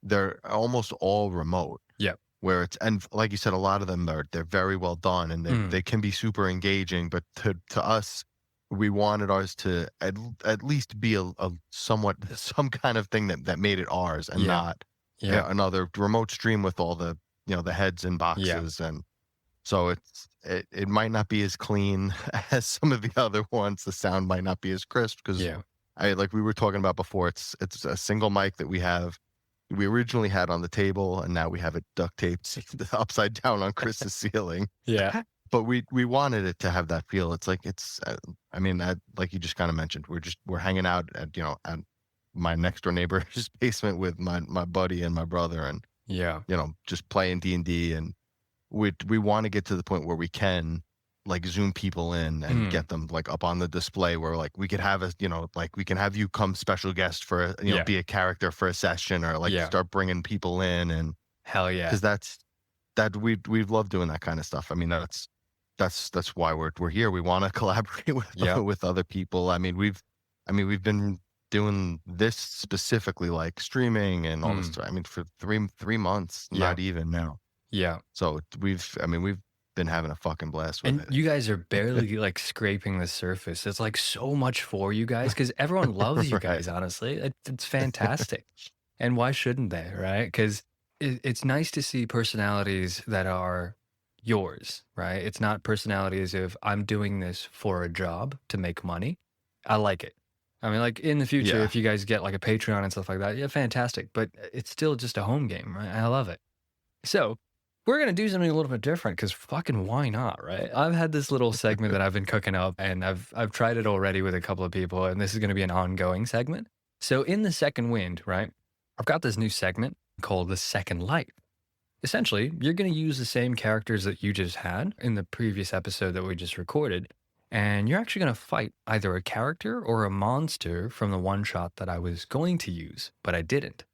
they're almost all remote. Yeah, where it's, and like you said, a lot of them they're very well done and they can be super engaging, but to us, we wanted ours to at least be a somewhat some kind of thing that made it ours and not another remote stream with all the, you know, the heads and boxes. And so it might not be as clean as some of the other ones. The sound might not be as crisp because like we were talking about before, it's a single mic that we originally had on the table and now we have it duct taped upside down on Chris's ceiling. Yeah. but we wanted it to have that feel. It's like like you just kind of mentioned, we're hanging out at at my next door neighbor's basement with my buddy and my brother, and just playing D&D, and we want to get to the point where we can like zoom people in and get them like up on the display where like we could have we can have you come special guest for be a character for a session, or like start bringing people in, and hell yeah, because we love doing that kind of stuff. I mean, that's why we're here. We want to collaborate with other people. I mean, we've been doing this specifically, like streaming and all this. I mean, for three months, not even now. Yeah. So we've been having a fucking blast with it. You guys are barely like scraping the surface. It's like so much for you guys because everyone loves you guys. Honestly, it's fantastic. And why shouldn't they, right? Because it's nice to see personalities that are yours, right? It's not personalities of I'm doing this for a job to make money. I like it. I mean, like in the future, if you guys get like a Patreon and stuff like that, fantastic. But it's still just a home game, right? I love it. So we're going to do something a little bit different because fucking why not, right? I've had this little segment that I've been cooking up, and I've tried it already with a couple of people, and this is going to be an ongoing segment. So in the second wind, right, I've got this new segment called the Second Life. Essentially, you're going to use the same characters that you just had in the previous episode that we just recorded, and you're actually going to fight either a character or a monster from the one shot that I was going to use, but I didn't.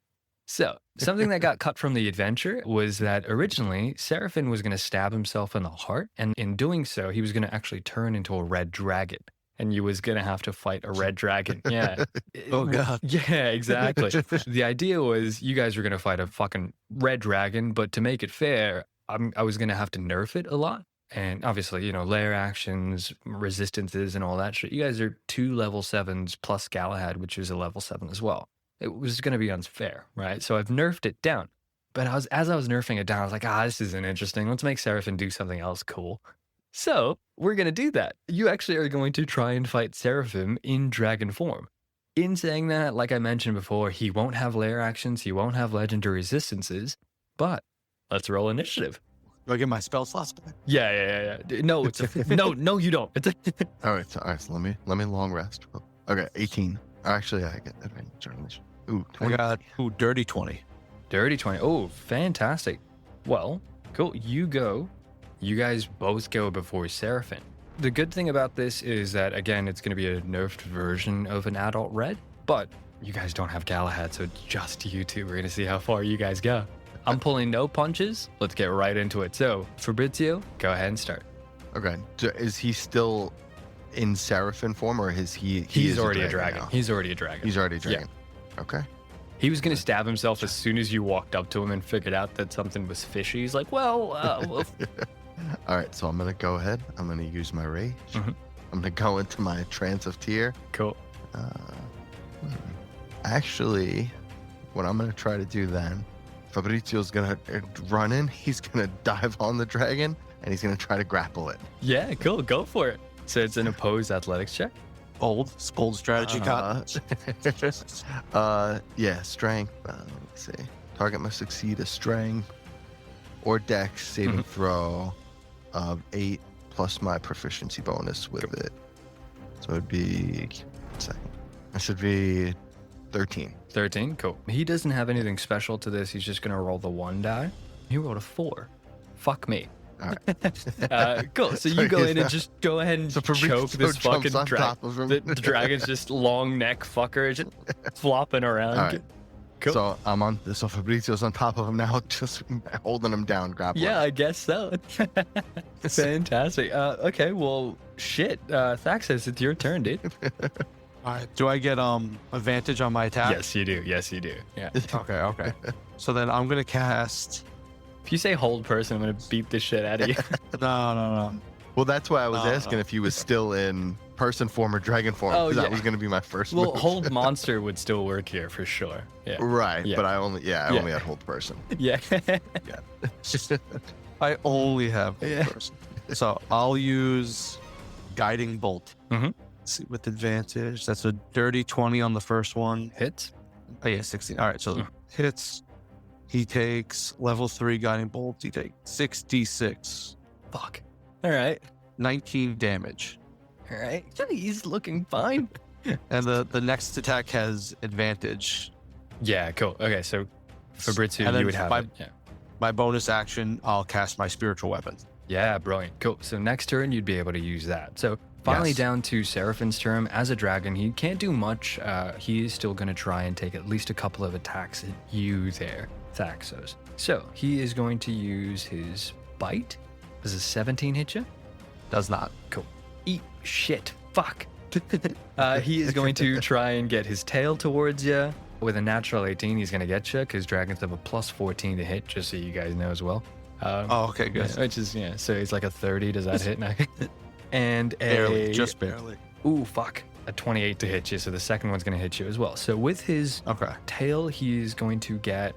So, something that got cut from the adventure was that originally Seraphin was going to stab himself in the heart, and in doing so, he was going to actually turn into a red dragon, and you was going to have to fight a red dragon. Yeah. Oh, God. Yeah, exactly. The idea was you guys were going to fight a fucking red dragon, but to make it fair, I was going to have to nerf it a lot. And obviously, lair actions, resistances, and all that shit. You guys are 2 level 7s plus Galahad, which is a level 7 as well. It was going to be unfair, right? So I've nerfed it down. But as I was nerfing it down, I was like, this isn't interesting. Let's make Seraphin do something else cool. So we're going to do that. You actually are going to try and fight Seraphim in dragon form. In saying that, like I mentioned before, he won't have lair actions. He won't have legendary resistances. But let's roll initiative. Do I get my spell slots back? Yeah. No, no, you don't. All right. So let me long rest. Okay, 18. Actually, I get advantage. Ooh, 20. I got dirty 20. Dirty 20. Oh, fantastic. Well, cool. You go. You guys both go before Seraphin. The good thing about this is that, again, it's going to be a nerfed version of an adult red, but you guys don't have Galahad, so just you two. We're going to see how far you guys go. I'm pulling no punches. Let's get right into it. So, Fabrizio, go ahead and start. Okay. So is he still in Seraphin form, or is he? He's already a dragon. He's already a dragon. He's already a dragon. Yeah. Okay. He was going to stab himself as soon as you walked up to him and figured out that something was fishy. He's like, well... All right, so I'm going to go ahead. I'm going to use my rage. Mm-hmm. I'm going to go into my trance of tear. Cool. Actually, what I'm going to try to do then, Fabrizio's going to run in. He's going to dive on the dragon, and he's going to try to grapple it. Yeah, cool. Go for it. So it's an opposed athletics check. Bold strategy, yeah, strength. Let's see. Target must succeed a strength or dex saving throw of 8 plus my proficiency bonus with it. So it'd be, it should be 13. 13, cool. He doesn't have anything special to this. He's just going to roll the 1 die. He rolled a 4. Fuck me. All right. Cool. So you go in and just go ahead and choke this fucking dragon. The dragon's just long neck fucker just flopping around. All right. Cool. So Fabrizio's on top of him now, just holding him down, grappling. Yeah, I guess so. Fantastic. Okay, well, shit. Thaxis, it's your turn, dude. All right. Do I get advantage on my attack? Yes, you do. Yeah. Okay. So then I'm gonna cast. If you say hold person, I'm going to beat the shit out of you. No. Well, that's why I was asking if he was still in person form or dragon form. Oh, yeah. That was going to be my first move. Well, hold monster would still work here for sure. Yeah. Right, yeah. But I only had hold person. Yeah. I only have hold person. So I'll use guiding bolt. Mm-hmm. Let's see, with advantage. That's a dirty 20 on the first one. Hits? Oh, yeah, 16. All right, so hits. He takes level 3 guiding bolt. He takes 6d6. Fuck. All right. 19 damage. All right. He's looking fine. And the next attack has advantage. Yeah, cool. Okay, so Fabrizio, And then you would have it. Yeah. My bonus action, I'll cast my spiritual weapon. Yeah, brilliant. Cool. So next turn, you'd be able to use that. So finally Yes. down to Seraphin's turn. As a dragon, he can't do much. He is still going to try and take at least a couple of attacks at you there, Thaxos. So he is going to use his bite. Does a 17 hit you? Does not. Cool. Eat shit. Fuck. He is going to try and get his tail towards you. With a natural 18, he's going to get you because dragons have a plus 14 to hit, just so you guys know as well. Oh, okay, good. Yeah, which is, yeah, so he's like a 30. Does that hit now? And Barely, just barely. Ooh, fuck. A 28 to hit you, so the second one's going to hit you as well. So with his tail, he's going to get...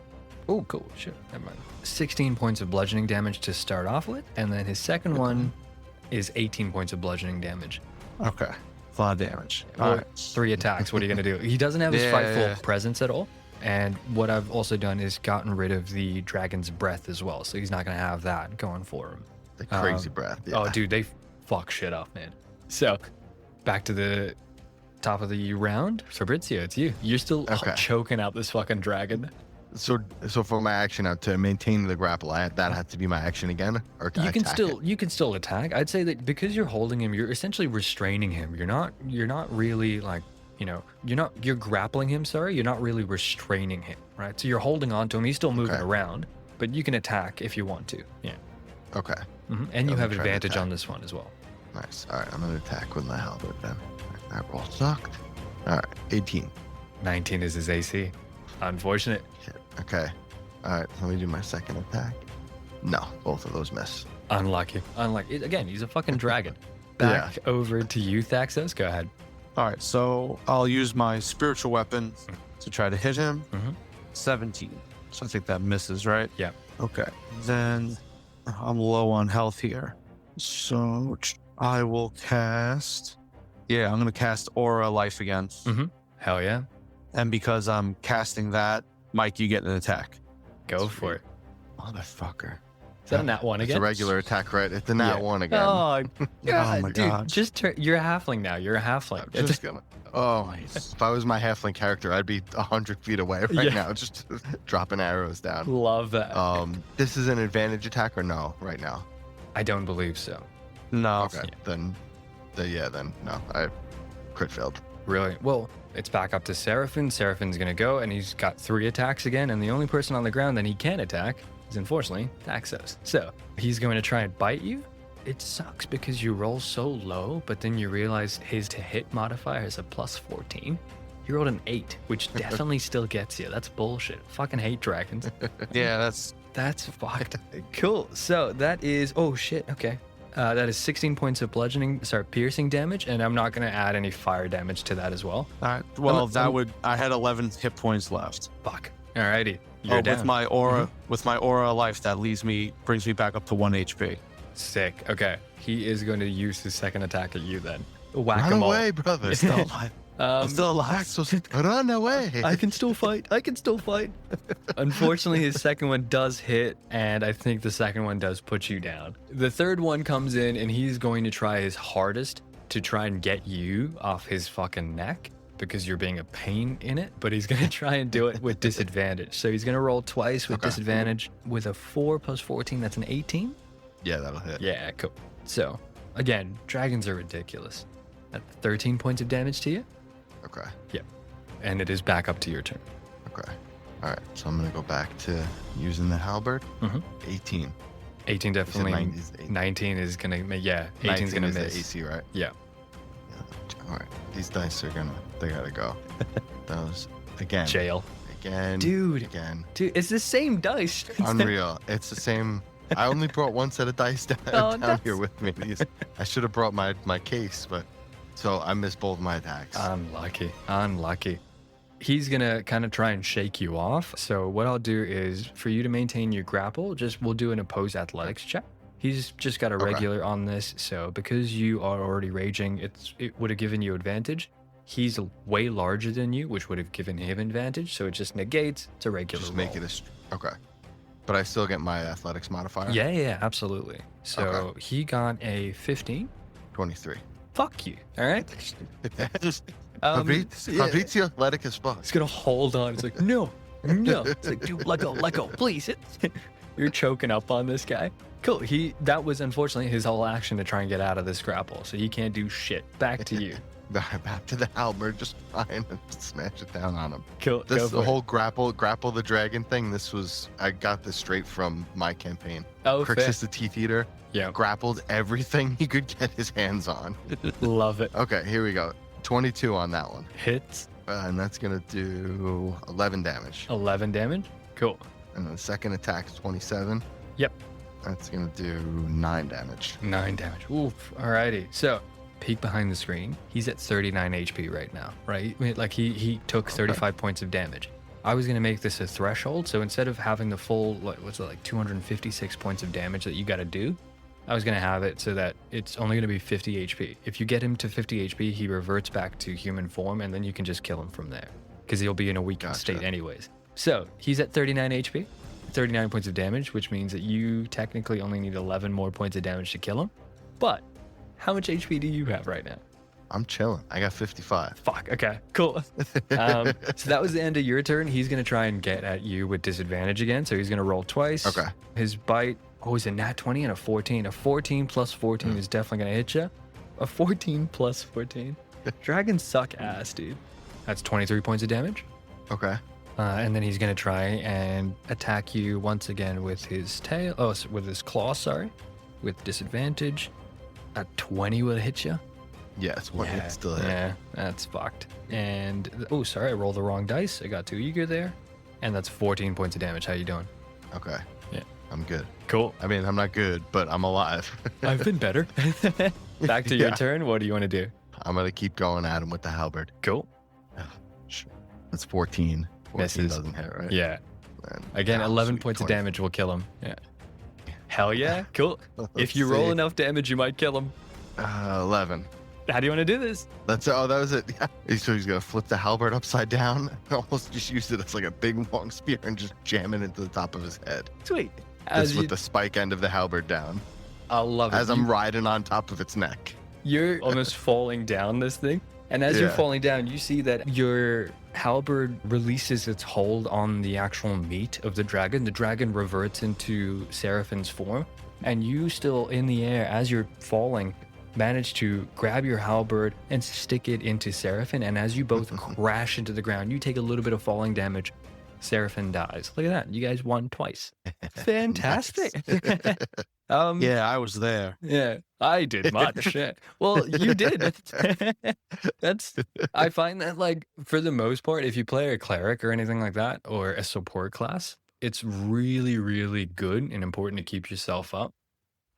Oh, cool. Shit. Never mind. 16 points of bludgeoning damage to start off with. And then his second one is 18 points of bludgeoning damage. Okay. A lot of damage. Well, All right. 3 attacks. What are you going to do? He doesn't have his frightful presence at all. And what I've also done is gotten rid of the dragon's breath as well. So he's not going to have that going for him. The crazy breath. Yeah. Oh, dude, they fuck shit up, man. So back to the top of the round. Fabrizio, it's you. You're still choking out this fucking dragon. So for my action now to maintain the grapple, that has to be my action again, or can I attack it? You can still attack. I'd say that because you're holding him, you're essentially restraining him. You're not really like, you're grappling him. Sorry, you're not really restraining him, right? So you're holding on to him. He's still moving around, but you can attack if you want to. Yeah. Okay. Mm-hmm. And you have advantage on this one as well. Nice. All right, I'm gonna attack with my halberd then. That roll sucked. All right, 18. 19 is his AC. Unfortunate. Shit. Okay. All right, let me do my second attack. No, both of those miss. Unlucky. Again, he's a fucking dragon. Back over to you, Thaxos. Go ahead. All right, so I'll use my spiritual weapon to try to hit him. 17. So I think that misses, right? Yeah. Okay. Then I'm low on health here. So I will cast... Yeah, I'm going to cast Aura Life again. Hell yeah. And because I'm casting that, Mike, you get an attack. Go for it. Motherfucker. Is that a nat one again? It's a regular attack, right? It's a nat one again. Oh, God, oh my dude, God. You're a halfling now. You're a halfling. I'm just gonna... Oh, if I was my halfling character, I'd be 100 feet away right now, just dropping arrows down. Love that. This is an advantage attack or no right now? I don't believe so. No. Okay, then no, I crit failed. Really? Well, it's back up to Seraphin. Seraphin's going to go, and he's got 3 attacks again, and the only person on the ground that he can attack is, unfortunately, Thaxos. So he's going to try and bite you. It sucks because you roll so low, but then you realize his to-hit modifier is a plus 14. He rolled an 8, which definitely still gets you. That's bullshit. Fucking hate dragons. Yeah, That's fucked. Cool. So that is... Oh, shit. Okay. That is 16 points of piercing damage, and I'm not going to add any fire damage to that as well. All right. Well, I had 11 hit points left. Fuck. Alrighty. You're down. With my aura, with my aura life, that brings me back up to 1 HP. Sick. Okay. He is going to use his second attack at you then. Whack Run him all. away, brother. Still alive. I'm still alive. Run away. I can still fight. Unfortunately, his second one does hit, and I think the second one does put you down. The third one comes in, and he's going to try his hardest to try and get you off his fucking neck because you're being a pain in it, but he's going to try and do it with disadvantage. So he's going to roll twice with disadvantage. With a 4 plus 14, that's an 18? Yeah, that'll hit. Yeah, cool. So, again, dragons are ridiculous. That's 13 points of damage to you? Okay. Yep. And it is back up to your turn. Okay. All right. So I'm going to go back to using the halberd. 18. 18 definitely. 19 is going to, 18 is going to miss. AC, right? Yeah. All right. These dice they got to go. Those, again. Jail. Again. Dude. Again. Dude, it's the same dice. Unreal. It's the same. I only brought one set of dice down here with me. I should have brought my case, but so I missed both my attacks. Unlucky. He's gonna kind of try and shake you off. So what I'll do is for you to maintain your grapple, we'll do an opposed athletics check. He's just got a regular on this, so because you are already raging, it would have given you advantage. He's way larger than you, which would have given him advantage, so it just negates. It's a regular roll. Make it okay. But I still get my athletics modifier. Yeah, absolutely. So he got a 15. 23. Fuck you. All right. Fabrizio athletic as fuck. He's gonna hold on. It's like, no. It's like, dude, let go, please. You're choking up on this guy. Cool. That was unfortunately his whole action to try and get out of this grapple. So he can't do shit. Back to you. Back to the halberd, just trying to smash it down on him. Cool. The whole grapple the dragon thing. I got this straight from my campaign. Oh, Crixus the Teeth Eater. Yeah. Grappled everything he could get his hands on. Love it. Okay, here we go. 22 on that one. Hits. And that's gonna do 11 damage. 11 damage. Cool. And then the second attack is 27. Yep. That's gonna do 9 damage. 9 damage. Oof. Alrighty. So peek behind the screen. He's at 39 HP right now, right? I mean, like he took 35 points of damage. I was gonna make this a threshold, so instead of having the full, what's it, like 256 points of damage that you gotta do, I was gonna have it so that it's only gonna be 50 HP. If you get him to 50 HP, he reverts back to human form, and then you can just kill him from there, because he'll be in a weakened state anyways. So he's at 39 HP, 39 points of damage, which means that you technically only need 11 more points of damage to kill him. But how much HP do you have right now? I'm chilling. I got 55. Fuck. Okay, cool. So that was the end of your turn. He's going to try and get at you with disadvantage again. So he's going to roll twice. Okay. His bite, is a nat 20 and a 14. A 14 plus 14 is definitely going to hit you. A 14 plus 14. Dragons suck ass, dude. That's 23 points of damage. Okay. And then he's going to try and attack you once again with his tail. Oh, with his claw, sorry. With disadvantage. A 20 will hit you. Yeah, it's still hit. Yeah, that's fucked. And, sorry, I rolled the wrong dice. I got too eager there. And that's 14 points of damage. How you doing? Okay. Yeah. I'm good. Cool. I mean, I'm not good, but I'm alive. I've been better. Back to your turn. What do you want to do? I'm going to keep going at him with the halberd. Cool. Sure. That's 14. 14 Misses. Doesn't hit, right? Yeah. Again, 11 points of damage will kill him. Yeah. Hell yeah. Cool. If you roll enough damage, you might kill him. 11. How do you want to do this? That was it. Yeah. So he's going to flip the halberd upside down and almost just use it as like a big long spear and just jam it into the top of his head. Sweet. With the spike end of the halberd down. I love it. As I'm riding on top of its neck. You're almost falling down this thing. And as you're falling down, you see that your halberd releases its hold on the actual meat of the dragon. The dragon reverts into Seraphin's form. And you still in the air, as you're falling, manage to grab your halberd and stick it into Seraphin. And as you both crash into the ground, you take a little bit of falling damage. Seraphin dies. Look at that. You guys won twice. Fantastic. Yeah, I was there. Yeah, I did much. Yeah. Well, you did. I find that, like, for the most part, if you play a cleric or anything like that, or a support class, it's really, really good and important to keep yourself up.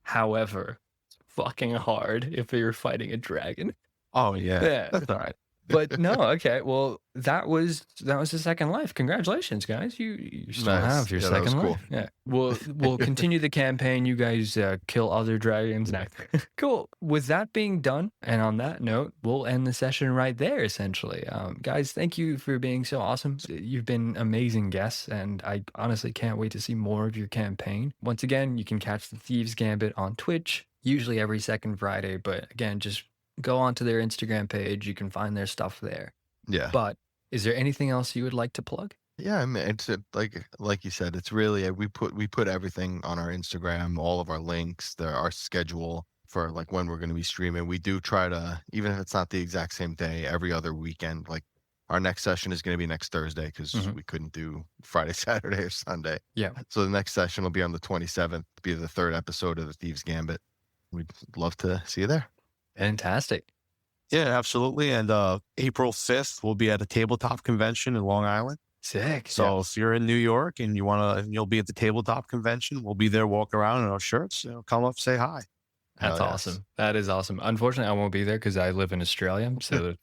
However, it's fucking hard if you're fighting a dragon. Oh, yeah. That's all right. But no, okay. Well, that was the second life. Congratulations, guys. You still have your second life. Cool. Yeah. We'll continue the campaign. You guys kill other dragons next. Cool. With that being done, and on that note, we'll end the session right there, essentially. Guys, thank you for being so awesome. You've been amazing guests, and I honestly can't wait to see more of your campaign. Once again, you can catch the Thieves Gambit on Twitch, usually every second Friday, but again, just go onto their Instagram page. You can find their stuff there. Yeah. But is there anything else you would like to plug? Yeah, I mean, it's like you said, it's really we put everything on our Instagram, all of our links, our schedule for like when we're going to be streaming. We do try to, even if it's not the exact same day, every other weekend. Like our next session is going to be next Thursday because we couldn't do Friday, Saturday, or Sunday. Yeah. So the next session will be on the 27th, be the third episode of the Thieves Gambit. We'd love to see you there. Fantastic. Yeah, absolutely. And April 5th, we'll be at a tabletop convention in Long Island. Sick. So if you're in New York and you'll be at the tabletop convention, we'll be there, walk around in our shirts. Come up, say hi. That's awesome. That is awesome. Unfortunately, I won't be there because I live in Australia. So,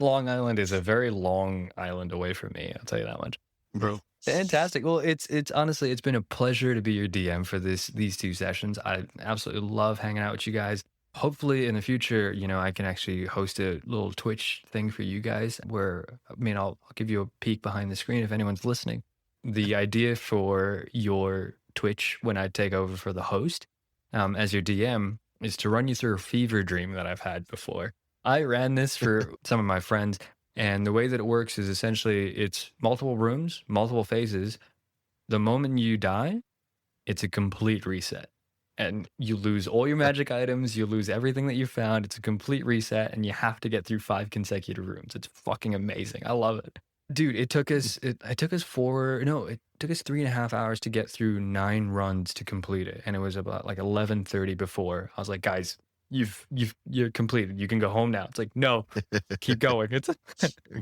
Long Island is a very long island away from me. I'll tell you that much. Bro. Fantastic. Well, it's honestly, it's been a pleasure to be your DM for these two sessions. I absolutely love hanging out with you guys. Hopefully in the future, I can actually host a little Twitch thing for you guys where, I'll give you a peek behind the screen if anyone's listening. the idea for your Twitch when I take over for the host as your DM is to run you through a fever dream that I've had before. I ran this for some of my friends, and the way that it works is essentially it's multiple rooms, multiple phases. The moment you die, it's a complete reset. And you lose all your magic items, you lose everything that you found. It's a complete reset, and you have to get through 5 consecutive rooms. It's fucking amazing. I love it. Dude, it took us 3.5 hours to get through 9 runs to complete it. And it was about like 11:30 before. I was like, guys, you're completed. You can go home now. It's like, no, keep going. It's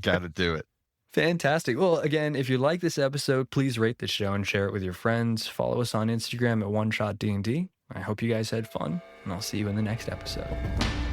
Gotta do it. fantastic. Well, again, if you like this episode, please rate the show and share it with your friends. Follow us on Instagram at OneShotDND. I hope you guys had fun, and I'll see you in the next episode.